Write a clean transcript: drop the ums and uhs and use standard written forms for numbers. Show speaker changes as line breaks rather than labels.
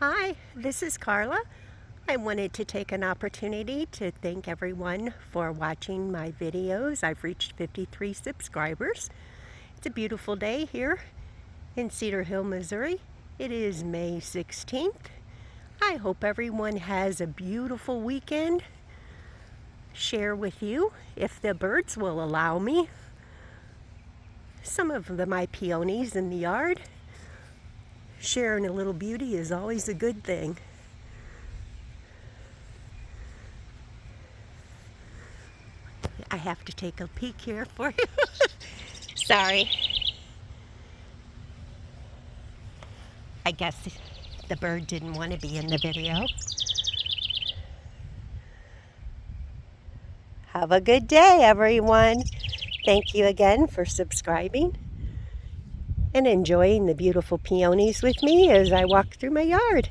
Hi, this is Carla. I wanted to take an opportunity to thank everyone for watching my videos. I've reached 53 subscribers. It's a beautiful day here in Cedar Hill, Missouri. It is May 16th. I hope everyone has a beautiful weekend. Share with you, if the birds will allow me, some of my peonies in the yard. Sharing a little beauty is always a good thing. I have to take a peek here for you. Sorry. I guess the bird didn't want to be in the video. Have a good day, everyone. Thank you again for subscribing and enjoying the beautiful peonies with me as I walk through my yard.